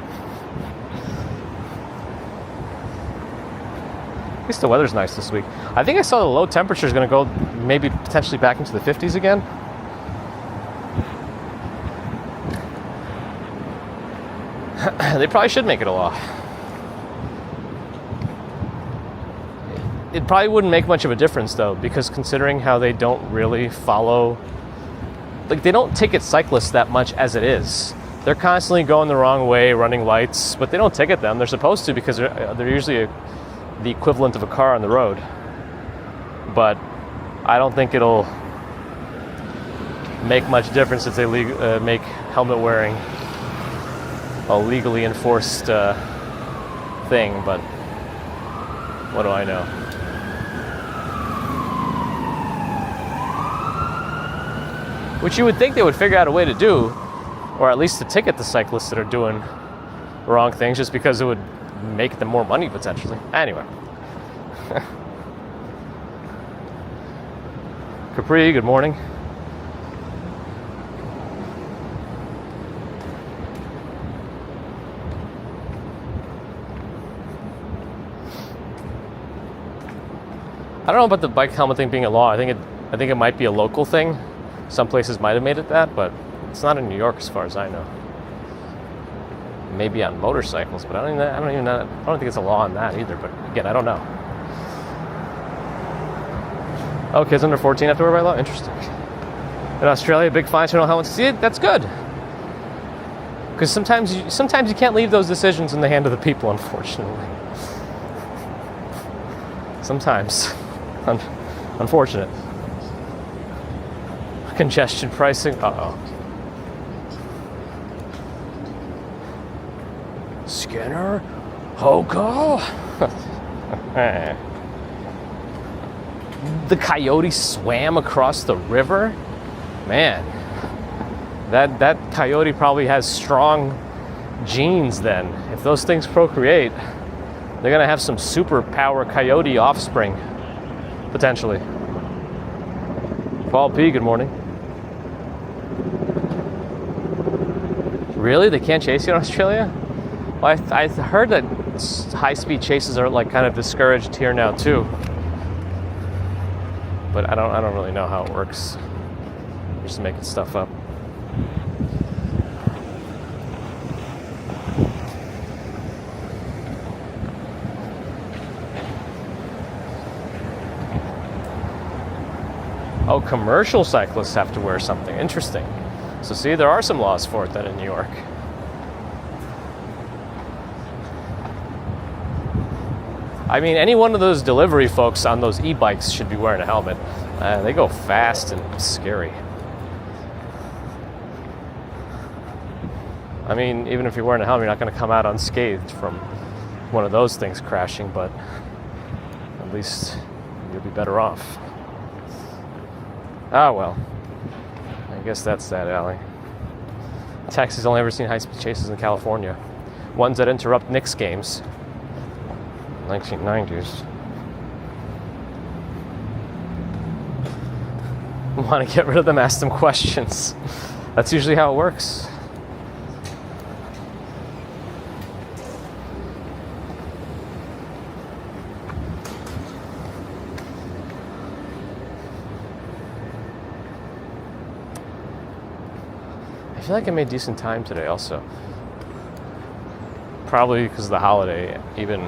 At least the weather's nice this week. I think I saw the low temperature is going to go maybe potentially back into the 50s again. They probably should make it a law. It probably wouldn't make much of a difference, though, because considering how they don't really follow... Like, they don't ticket cyclists that much as it is. They're constantly going the wrong way, running lights, but they don't ticket them. They're supposed to because they're usually the equivalent of a car on the road. But I don't think it'll make much difference if they make helmet wearing a legally enforced thing, but what do I know? Which you would think they would figure out a way to do, or at least to ticket the cyclists that are doing wrong things, just because it would make them more money potentially. Anyway. Capri, good morning. I don't know about the bike helmet thing being a law. I think it might be a local thing. Some places might have made it that, but it's not in New York as far as I know. Maybe on motorcycles, but I don't think it's a law on that either. But again, I don't know. Oh, kids under 14 have to wear by law? Interesting. In Australia, big fines for no helmets. See, that's good. Because sometimes you can't leave those decisions in the hand of the people, unfortunately. Sometimes. Unfortunate. Congestion pricing. Uh-oh. Skinner? Hogo? The coyote swam across the river? Man. That coyote probably has strong genes then. If those things procreate, they're going to have some superpower coyote offspring, potentially. Paul P., good morning. Really? They can't chase you in Australia? Well, I heard that high-speed chases are like kind of discouraged here now too. But I don't really know how it works. I'm just making stuff up. Oh, commercial cyclists have to wear something. Interesting. So see, there are some laws for it then in New York. I mean, any one of those delivery folks on those e-bikes should be wearing a helmet. They go fast and scary. I mean, even if you're wearing a helmet, you're not going to come out unscathed from one of those things crashing, but at least you'll be better off. Ah, well. I guess that's that, Allie. Texas only ever seen high-speed chases in California. Ones that interrupt Knicks games. 1990s. Want to get rid of them, ask them questions. That's usually how it works. I feel like I made decent time today also. Probably because of the holiday. Even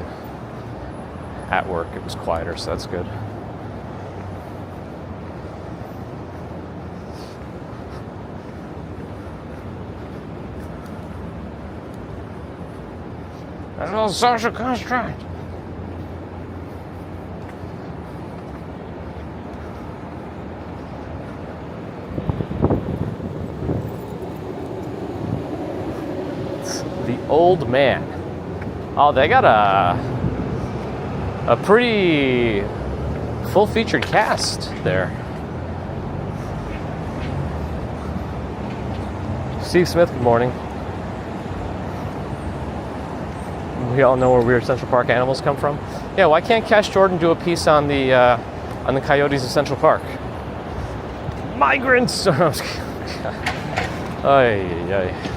at work it was quieter, so that's good. That's a little social construct. The old man. Oh, they got a pretty full-featured cast there. Steve Smith, good morning. We all know where weird Central Park animals come from. Yeah, why can't Cash Jordan do a piece on the coyotes of Central Park? Migrants! Ay, ay.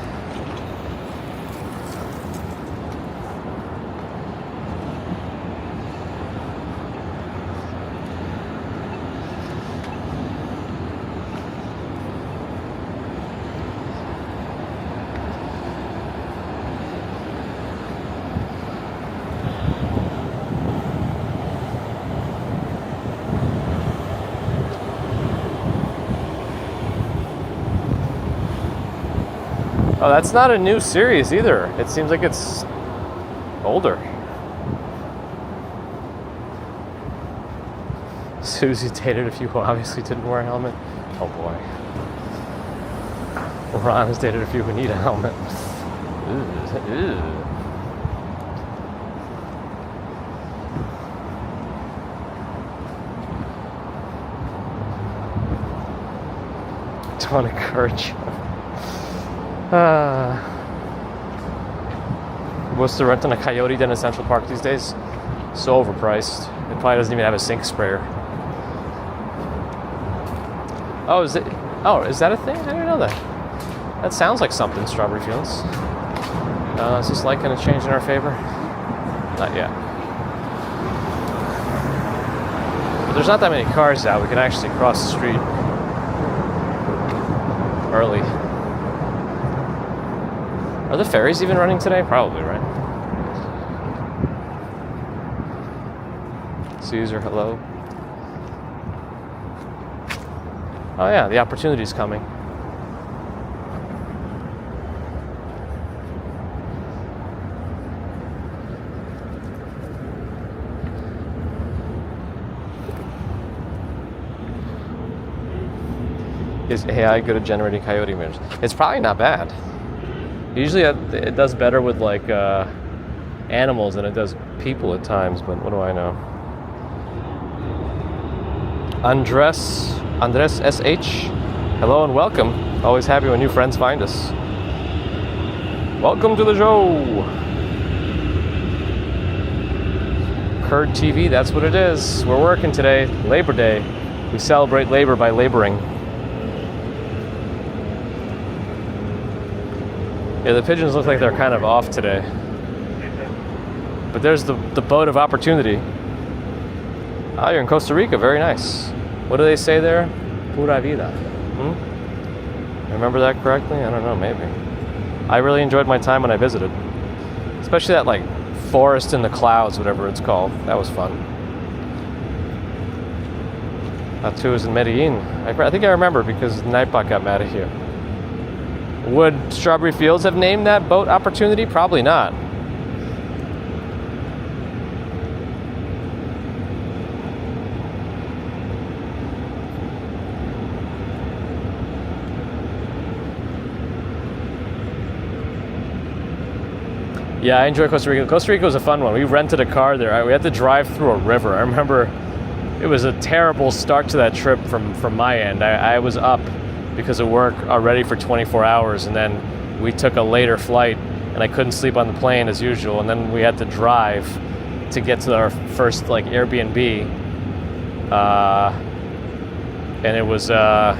Oh, that's not a new series either. It seems like it's older. Susie dated a few who obviously didn't wear a helmet. Oh boy. Ron has dated a few who need a helmet. Ew. Don't encourage. What's the rent on a coyote den in Central Park these days? So overpriced. It probably doesn't even have a sink sprayer. Oh, is that a thing? I didn't know that. That sounds like something, Strawberry Fields. Is this light gonna change in our favor? Not yet. But there's not that many cars out. We can actually cross the street early. Are the ferries even running today? Probably, right? Caesar, hello. Oh yeah, the opportunity's coming. Is AI good at generating coyote images? It's probably not bad. Usually it does better with like animals than it does people at times, but what do I know? Andres SH, hello and welcome. Always happy when new friends find us. Welcome to the show. Curd TV, that's what it is. We're working today, Labor Day. We celebrate labor by laboring. Yeah, the pigeons look like they're kind of off today. But there's the boat of opportunity. Ah, you're in Costa Rica, very nice. What do they say there? Pura vida. Remember that correctly? I don't know, maybe. I really enjoyed my time when I visited. Especially that like forest in the clouds, whatever it's called. That was fun. Tattoo is in Medellin. I think I remember because Nightbot got mad at you. Would Strawberry Fields have named that boat Opportunity? Probably not. Yeah, I enjoy Costa Rica. Costa Rica was a fun one. We rented a car there. We had to drive through a river. I remember it was a terrible start to that trip from my end. I was up because of work already for 24 hours, and then we took a later flight, and I couldn't sleep on the plane as usual, and then we had to drive to get to our first like Airbnb, and it was a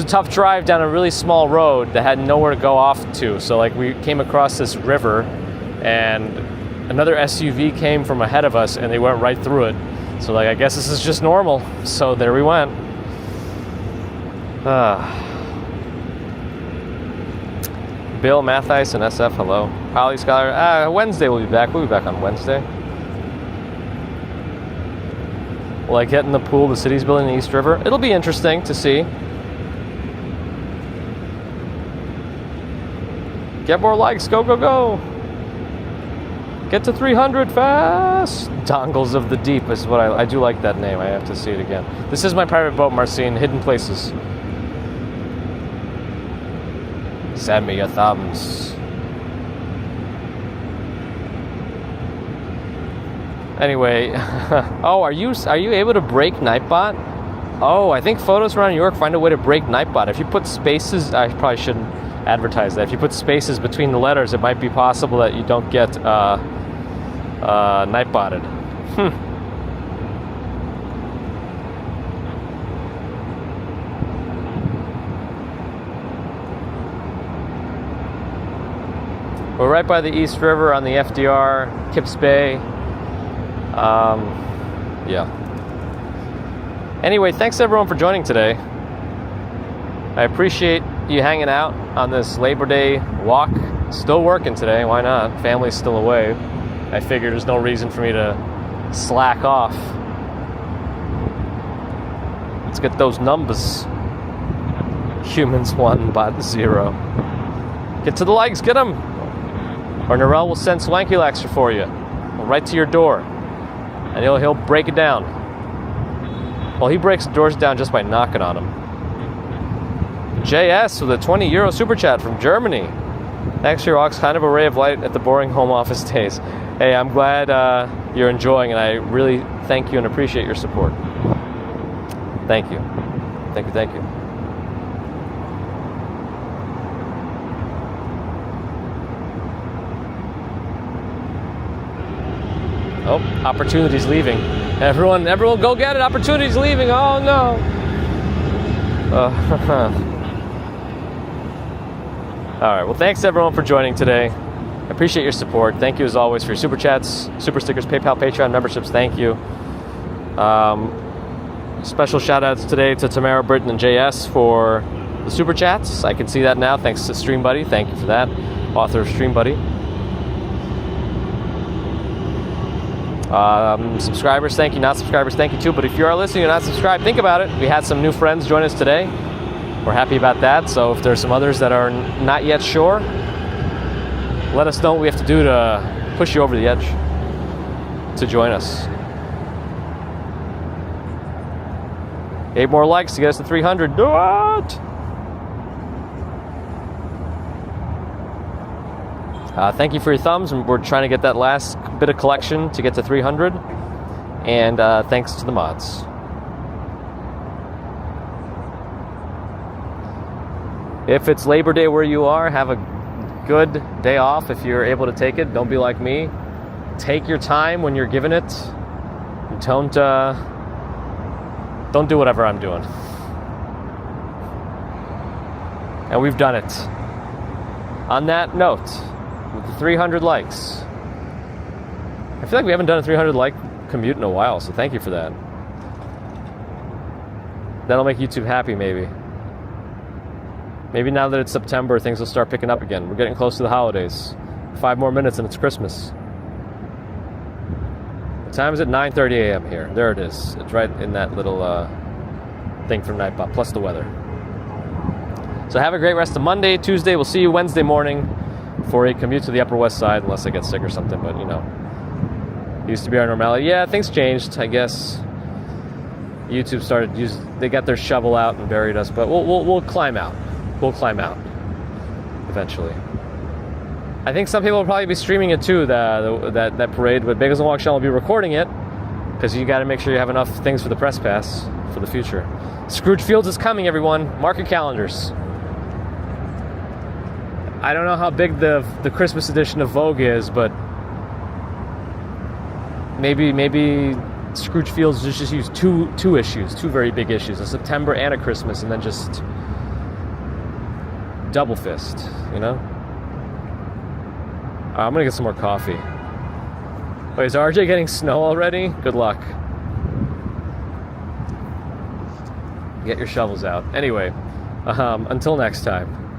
tough drive down a really small road that had nowhere to go off to. So like we came across this river, and another SUV came from ahead of us, and they went right through it. So like I guess this is just normal. So there we went. Bill Mathias and SF, hello. Polly Scholar, Wednesday we'll be back. We'll be back on Wednesday. Will I get in the pool the city's building in the East River? It'll be interesting to see. Get more likes, go, go, go. Get to 300 fast. Dongles of the Deep is what I do like that name. I have to see it again. This is my private boat, Marcine, Hidden Places. Send me your thumbs. Anyway, oh, are you able to break Nightbot? Oh, I think photos around New York find a way to break Nightbot. If you put spaces, I probably shouldn't advertise that. If you put spaces between the letters, it might be possible that you don't get Nightbotted. We're right by the East River on the FDR, Kips Bay. Yeah. Anyway, thanks everyone for joining today. I appreciate you hanging out on this Labor Day walk. Still working today, why not? Family's still away. I figured there's no reason for me to slack off. Let's get those numbers. Humans 1, bot 0. Get to the likes, get them! Or Narelle will send Swanky Laxer for you. Right to your door. And he'll break it down. Well, he breaks doors down just by knocking on them. JS with a €20 super chat from Germany. Thanks for your Ox, kind of a ray of light at the boring home office days. Hey, I'm glad you're enjoying, and I really thank you and appreciate your support. Thank you. Thank you, thank you. Oh, opportunity's leaving. Everyone go get it. Opportunity's leaving. Oh, no. All right. Well, thanks, everyone, for joining today. I appreciate your support. Thank you, as always, for your super chats, super stickers, PayPal, Patreon memberships. Thank you. Special shout-outs today to Tamara, Britton, and JS for the super chats. I can see that now. Thanks to Stream Buddy. Thank you for that. Author of Stream Buddy. Subscribers, thank you. Not subscribers, thank you too. But if you are listening and not subscribed, think about it. We had some new friends join us today. We're happy about that. So if there's some others that are not yet sure, let us know what we have to do to push you over the edge to join us. 8 more likes to get us to 300. Do it! Thank you for your thumbs, and we're trying to get that last bit of collection to get to 300. And thanks to the mods. If it's Labor Day where you are, have a good day off if you're able to take it. Don't be like me. Take your time when you're given it. Don't do whatever I'm doing. And we've done it. On that note, with the 300 likes. I feel like we haven't done a 300 like commute in a while, so thank you for that. That'll make YouTube happy, maybe. Maybe now that it's September, things will start picking up again. We're getting close to the holidays. 5 more minutes and it's Christmas. The time is at 9:30 a.m. here. There it is. It's right in that little thing from Nightbot, plus the weather. So have a great rest of Monday, Tuesday. We'll see you Wednesday morning for a commute to the Upper West Side, unless I get sick or something, but you know. Used to be our normality. Yeah, things changed, I guess. YouTube started they got their shovel out and buried us, but we'll climb out. We'll climb out eventually. I think some people will probably be streaming it too, that parade, but Bagels and Walk Channel will be recording it, because you got to make sure you have enough things for the press pass for the future. Scrooge Fields is coming, everyone. Mark your calendars. I don't know how big the Christmas edition of Vogue is, but maybe Scrooge Fields just use two issues, 2 very big issues, a September and a Christmas, and then just double fist, you know? I'm gonna get some more coffee. Wait, is RJ getting snow already? Good luck. Get your shovels out. Anyway, until next time.